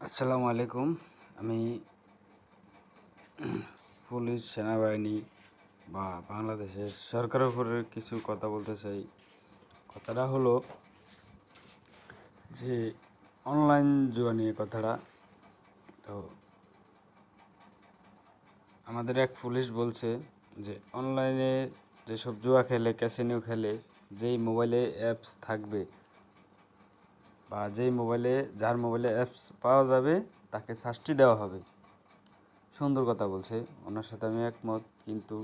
আসসালামু আলাইকুম। আমি পুলিশ, সেনাবাহিনী বা বাংলাদেশের সরকারের উপরে কিছু কথা বলতে চাই। কথাটা হলো যে অনলাইন জুয়া নিয়ে কথাটা। তো আমাদের এক পুলিশ বলছে যে অনলাইনে যেসব জুয়া খেলে, ক্যাসিনো খেলে, যেই মোবাইলে অ্যাপস থাকবে বা যেই মোবাইলে যার মোবাইলে অ্যাপস পাওয়া যাবে তাকে শাস্তি দেওয়া হবে। সুন্দর কথা বলছে, ওনার সাথে আমি একমত। কিন্তু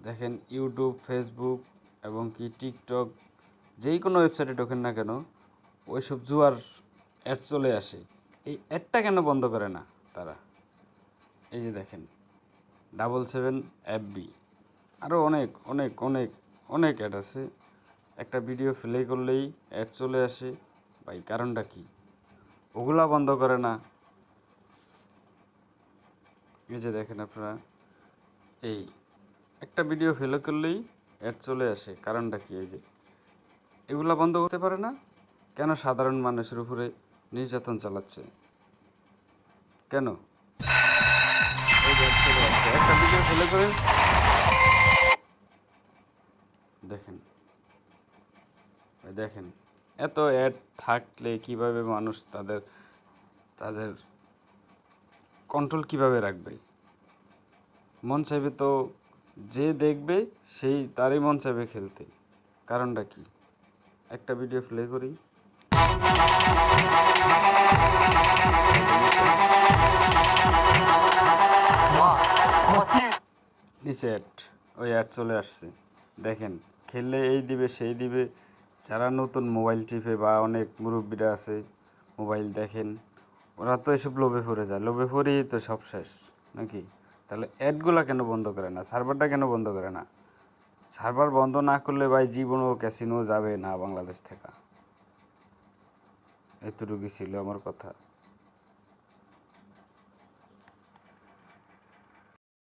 দেখেন, ইউটিউব, ফেসবুক এবং কি টিকটক, যেই কোনো ওয়েবসাইটে ঢোকেন না কেন, ওইসব জুয়ার অ্যাড চলে আসে। এই অ্যাডটা কেন বন্ধ করে না তারা? এই যে দেখেন, 777 FB, আরও অনেক অনেক অনেক অনেক অ্যাড আছে। একটা ভিডিও প্লে করলেই অ্যাড চলে আসে। ভাই, কারণটা কি? ওগুলা বন্ধ করে না। এই যে দেখেন আপনারা, এই একটা ভিডিও ফেলে করলেই অ্যাড চলে আসে, কারণটা কি? এই যে এগুলা বন্ধ করতে পারে না কেন? সাধারণ মানুষের উপরে নির্যাতন চালাচ্ছে কেন? এই যে ad চলে আসছে, একটা ভিডিও ফেলে করে দেখেন, দেখেন এত অ্যাড থাকলে কিভাবে মানুষ তাদের তাদের কন্ট্রোল কিভাবে রাখবে? মন চাইবে তো, যে দেখবে সেই তারই মন চাইবে খেলতে। কারণটা কি? একটা ভিডিও প্লে করি, নিচে অ্যাড, ওই অ্যাড চলে আসছে। দেখেন, খেললে এই দিবে সেই দিবে। যারা নতুন মোবাইল টিপে বা অনেক মুরব্বীরা আছে মোবাইল দেখেন, ওরা তো এসব লোভে পড়ে যায়, লোভে পড়েই তো সব শেষ নাকি? তাহলে অ্যাডগুলা কেন বন্ধ করে না? সার্ভারটা কেন বন্ধ করে না? সার্ভার বন্ধ না করলে ভাই জীবনও ক্যাসিনো যাবে না বাংলাদেশ থেকে। এতটুকু ছিল আমার কথা।